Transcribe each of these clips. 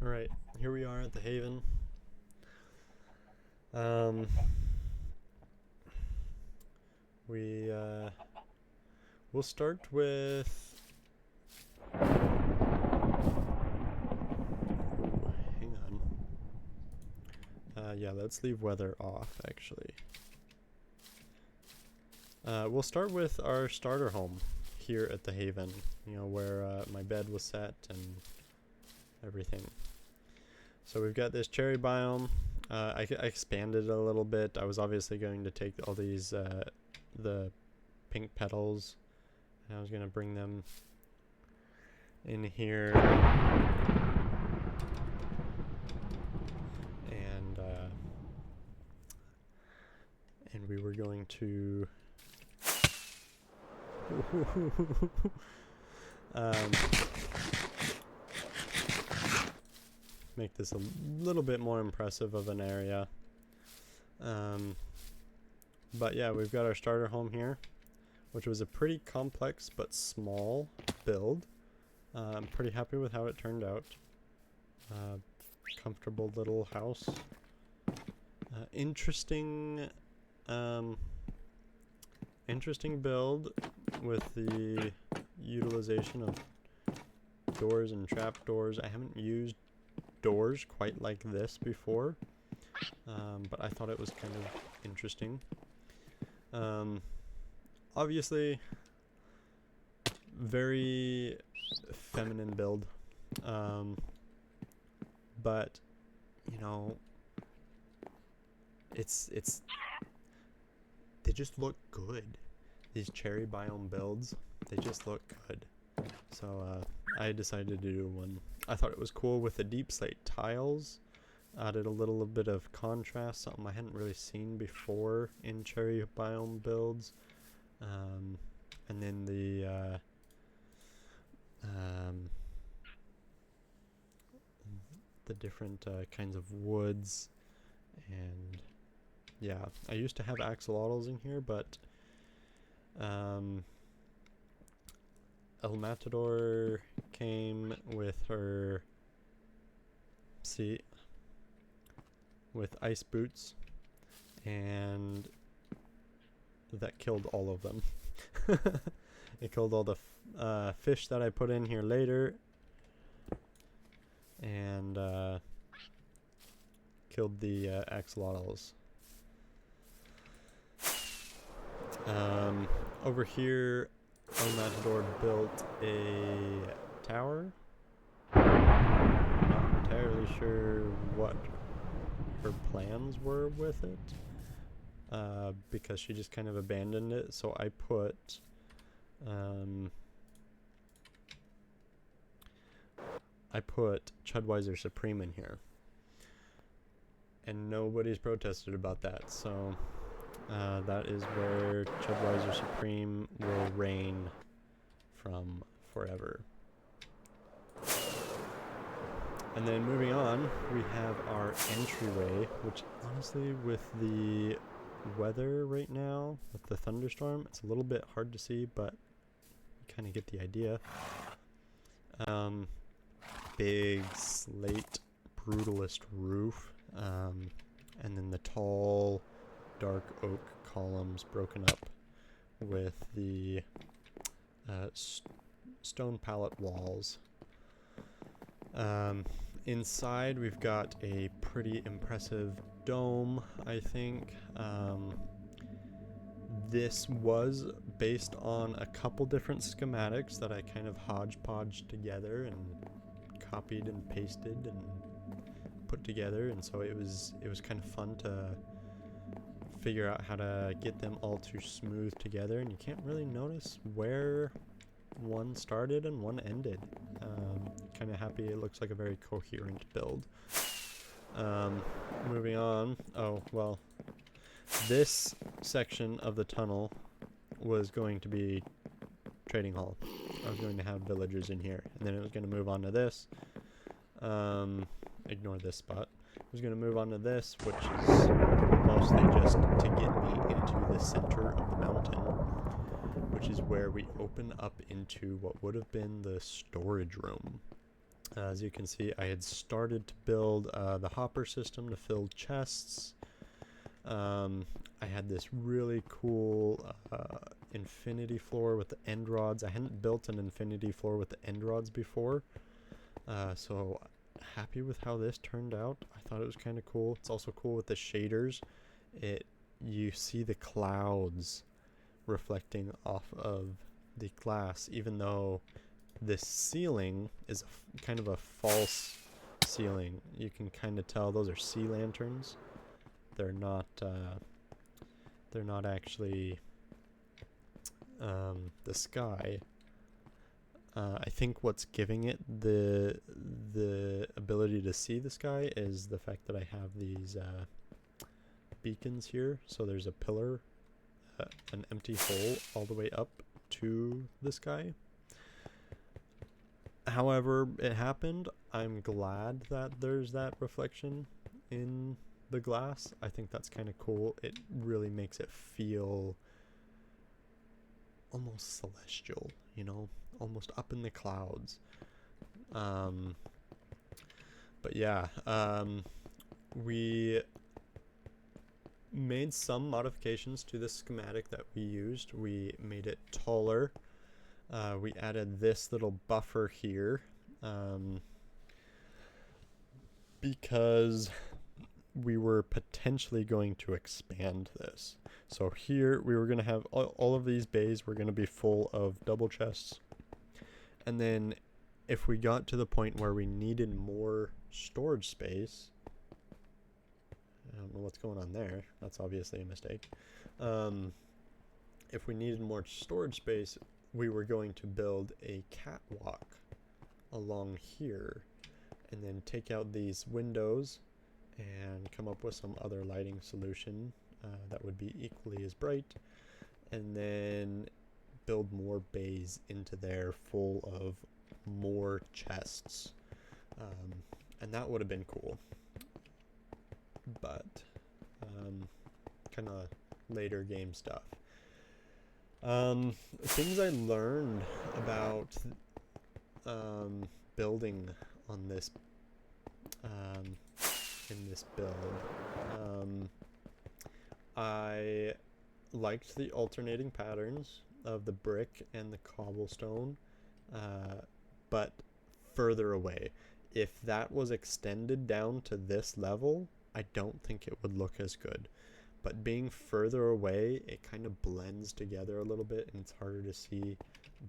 Alright, here we are at the Haven. Um, we'll start with... Ooh, hang on. Yeah, let's leave weather off, actually. We'll start with our starter home here at the Haven, you know, where my bed was set and everything. So we've got this cherry biome. I expanded it a little bit. I was obviously going to take all these, the pink petals, and I was going to bring them in here. And we were going to make this a little bit more impressive of an area. But yeah, we've got our starter home here, which was a pretty complex but small build. I'm pretty happy with how it turned out. Comfortable little house. Interesting build with the utilization of doors and trap doors. I haven't used doors quite like this before, but I thought it was kind of interesting. Obviously, very feminine build, but you know, it's they just look good. These cherry biome builds, they just look good. So I decided to do one. I thought it was cool with the deep slate tiles. Added a little bit of contrast, something I hadn't really seen before in cherry biome builds. And then the different kinds of woods. And yeah, I used to have axolotls in here, but El Matador came with her, with ice boots, and that killed all of them. It killed all the fish that I put in here later, and killed the axolotls. Over here, El Matador built a tower. Not entirely sure what her plans were with it, because she just kind of abandoned it. So I put Chudweiser Supreme in here, and nobody's protested about that. So that is where Chudweiser Supreme will reign from forever. And then moving on, we have our entryway, which honestly, with the weather right now, with the thunderstorm, it's a little bit hard to see, but you kind of get the idea. Big slate brutalist roof, and then the tall dark oak columns broken up with the stone pallet walls. Inside we've got a pretty impressive dome, I think. This was based on a couple different schematics that I kind of hodgepodged together and copied and pasted and put together, and so it was kind of fun to figure out how to get them all to smooth together, and you can't really notice where one started and one ended. Kind of happy it looks like a very coherent build. Moving on. Oh, well, this section of the tunnel was going to be trading hall. I was going to have villagers in here, and then it was going to move on to this. Ignore this spot. I was going to move on to this, which is mostly just to get me into the center of the mountain, which is where we open up into what would have been the storage room. As you can see, I had started to build the hopper system to fill chests. I had this really cool infinity floor with the end rods. I hadn't built an infinity floor with the end rods before, so happy with how this turned out. I thought it was kind of cool. It's also cool with the shaders. You see the clouds reflecting off of the glass, even though this ceiling is kind of a false ceiling. You can kind of tell those are sea lanterns. They're not actually the sky. I think what's giving it the ability to see the sky is the fact that I have these beacons here. So there's a pillar, an empty hole all the way up to the sky. However, it happened. I'm glad that there's that reflection in the glass. I think that's kind of cool. It really makes it feel almost celestial, you know, almost up in the clouds. But yeah, we made some modifications to the schematic that we used. We made it taller. We added this little buffer here because we were potentially going to expand this. So here we were going to have all of these bays were going to be full of double chests. And then if we got to the point where we needed more storage space, I don't know what's going on there. That's obviously a mistake. If we needed more storage space, we were going to build a catwalk along here and then take out these windows and come up with some other lighting solution that would be equally as bright, and then build more bays into there full of more chests, and that would have been cool, but kind of later game stuff. Things I learned about building on this in this build. I liked the alternating patterns of the brick and the cobblestone, but further away. If that was extended down to this level, I don't think it would look as good. But being further away, it kind of blends together a little bit and it's harder to see,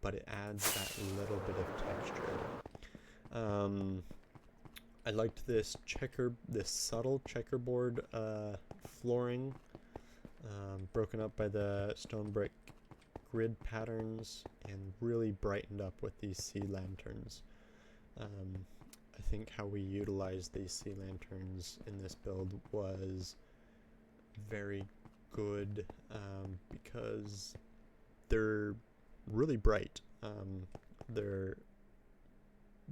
but it adds that little bit of texture. I liked this subtle checkerboard flooring, broken up by the stone brick grid patterns and really brightened up with these sea lanterns. I think how we utilized these sea lanterns in this build was very good, because they're really bright.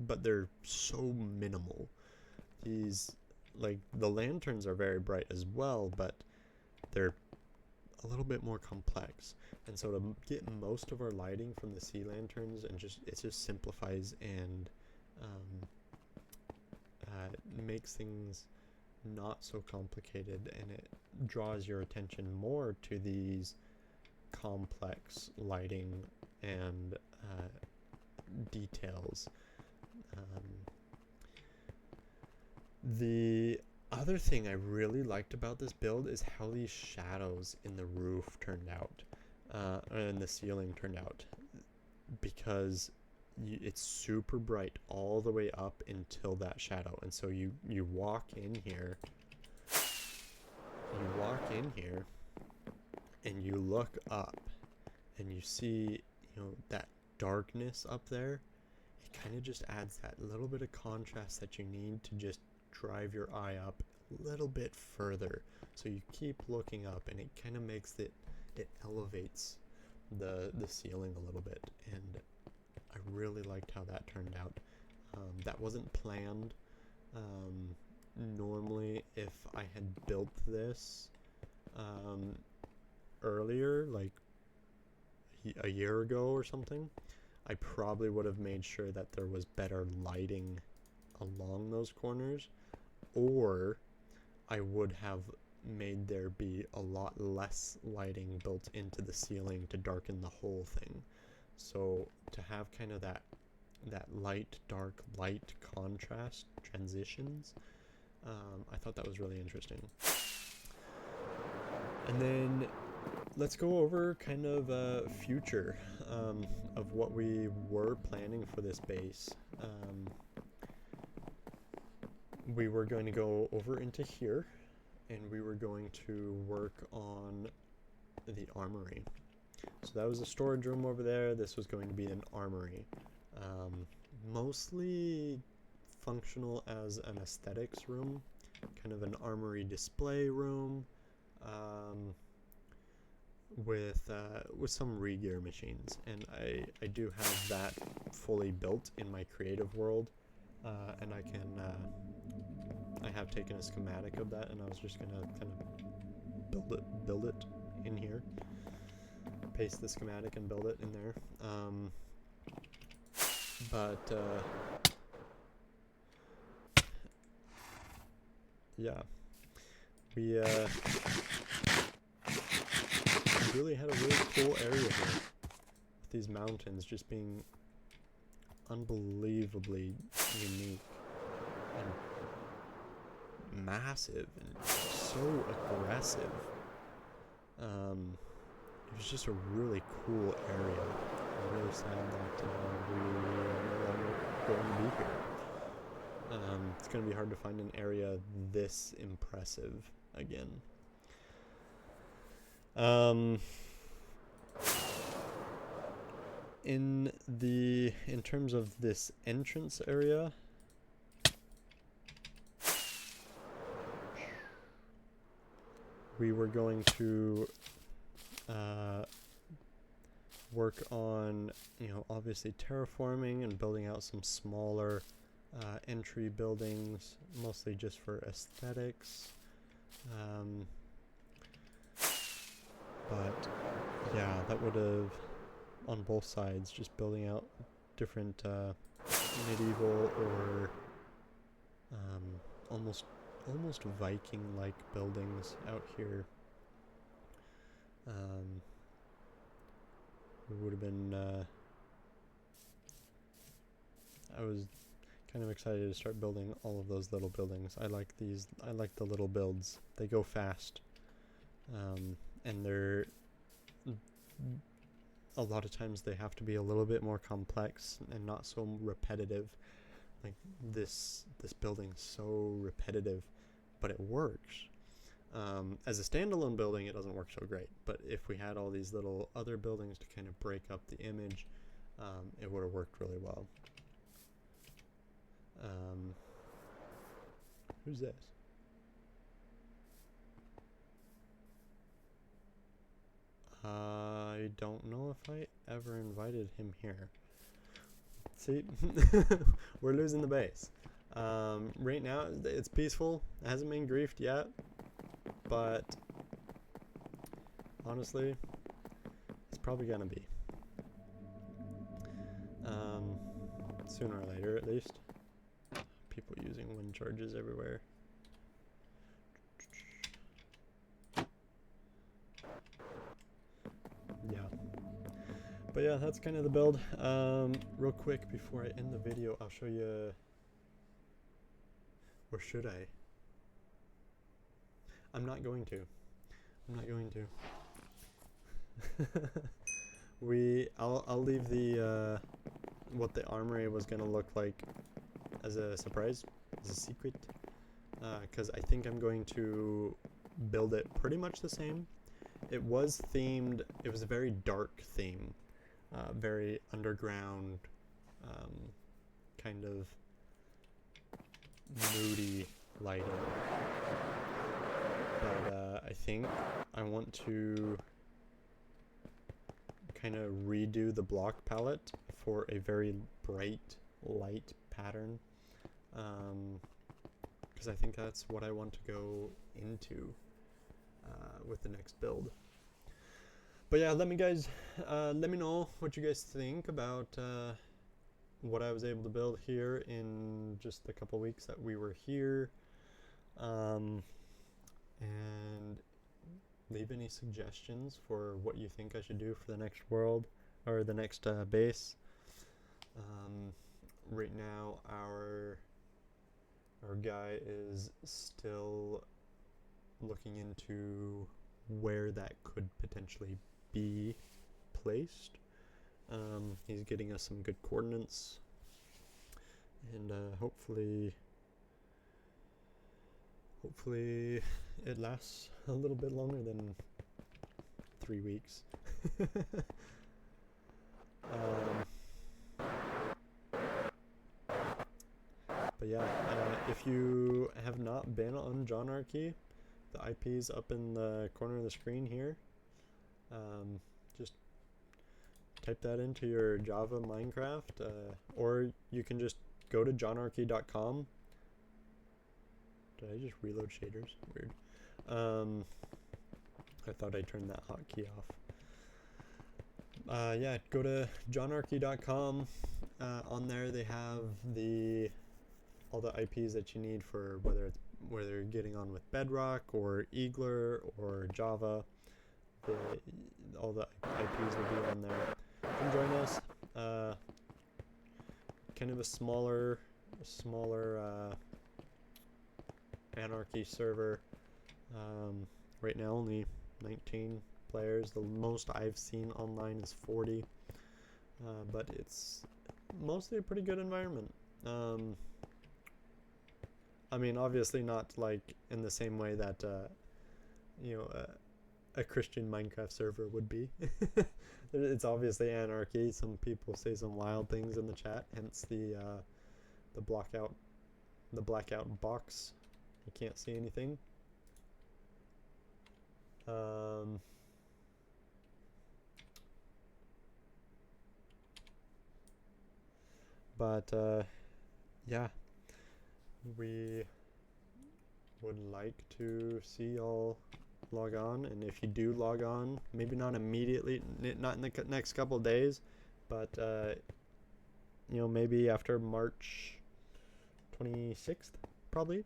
But they're so minimal. These, like, the lanterns are very bright as well, but they're a little bit more complex. And so to get most of our lighting from the sea lanterns, and it just simplifies and makes things not so complicated, and it draws your attention more to these complex lighting and details. The other thing I really liked about this build is how these shadows in the roof turned out, and the ceiling turned out, because it's super bright all the way up until that shadow. And so you walk in here, and you look up and you see, that darkness up there. It kind of just adds that little bit of contrast that you need to just drive your eye up a little bit further. So you keep looking up, and it kind of makes it elevates the ceiling a little bit, and I really liked how that turned out. That wasn't planned. Normally, if I had built this earlier, like a year ago or something, I probably would have made sure that there was better lighting along those corners, or I would have made there be a lot less lighting built into the ceiling to darken the whole thing. So to have kind of that light, dark, light contrast transitions, I thought that was really interesting. And then let's go over kind of a future of what we were planning for this base. We were going to go over into here, and we were going to work on the armory. So that was a storage room over there. This was going to be an armory. Mostly functional as an aesthetics room, kind of an armory display room, with some regear machines. And I do have that fully built in my creative world, and I have taken a schematic of that, and I was just gonna kind of build it in here, paste the schematic and build it in there. Yeah, we really had a really cool area here, with these mountains just being unbelievably unique and massive and so aggressive. It was just a really cool area. I'm really sad that we are no longer going to be here. It's going to be hard to find an area this impressive again. In terms of this entrance area, we were going to work on, obviously terraforming and building out some smaller entry buildings, mostly just for aesthetics. But yeah, that would have, on both sides, just building out different medieval or almost Viking-like buildings out here. It would have been, I was kind of excited to start building all of those little buildings. I like the little builds. They go fast. And they're, a lot of times they have to be a little bit more complex and not so repetitive. Like this building's so repetitive, but it works. As a standalone building, it doesn't work so great, but if we had all these little other buildings to kind of break up the image, it would have worked really well. Who's this? I don't know if I ever invited him here. See, we're losing the base. Right now, it's peaceful. It hasn't been griefed yet, but honestly, it's probably gonna be. Sooner or later, at least. People using wind charges everywhere. Yeah. But yeah, that's kind of the build. Real quick, before I end the video, I'll show you... Or should I? I'm not going to. I'll leave the what the armory was gonna look like as a surprise, as a secret, because I think I'm going to build it pretty much the same. It was themed. It was a very dark theme, very underground, kind of moody lighting. But I think I want to kind of redo the block palette for a very bright light pattern, because I think that's what I want to go into with the next build. But yeah, let me know what you guys think about what I was able to build here in just the couple weeks that we were here. And leave any suggestions for what you think I should do for the next world or the next base. Right now our guy is still looking into where that could potentially be placed. He's getting us some good coordinates, and hopefully it lasts a little bit longer than 3 weeks. But yeah, if you have not been on Jonarchy, the IP's up in the corner of the screen here. Just type that into your Java Minecraft, or you can just go to jonarchy.com. Did I just reload shaders? Weird. I thought I turned that hotkey off. Yeah, go to jonarchy.com. On there they have all the IPs that you need for whether you're getting on with Bedrock or Eagler or Java. All the IPs will be on there. Come join us. Kind of a smaller anarchy server. Right now only 19 players. The most I've seen online is 40. But it's mostly a pretty good environment. I mean, obviously not like in the same way that a Christian Minecraft server would be. It's obviously anarchy. Some people say some wild things in the chat, hence the blackout box. You can't see anything. But yeah, we would like to see y'all log on, and if you do log on, maybe not immediately, not in the next couple days, but maybe after March 26th, probably.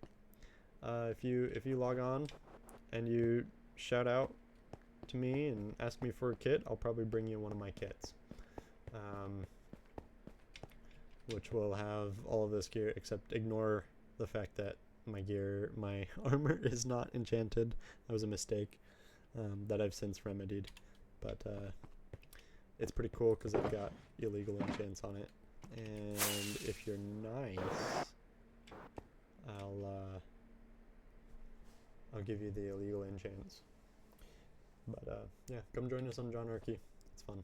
If you log on and you shout out to me and ask me for a kit, I'll probably bring you one of my kits, which will have all of this gear, except ignore the fact that my armor is not enchanted. That was a mistake that I've since remedied, but it's pretty cool because I've got illegal enchants on it, and if you're nice, I'll give you the illegal enchants. But yeah, come join us on Jonarchy. It's fun.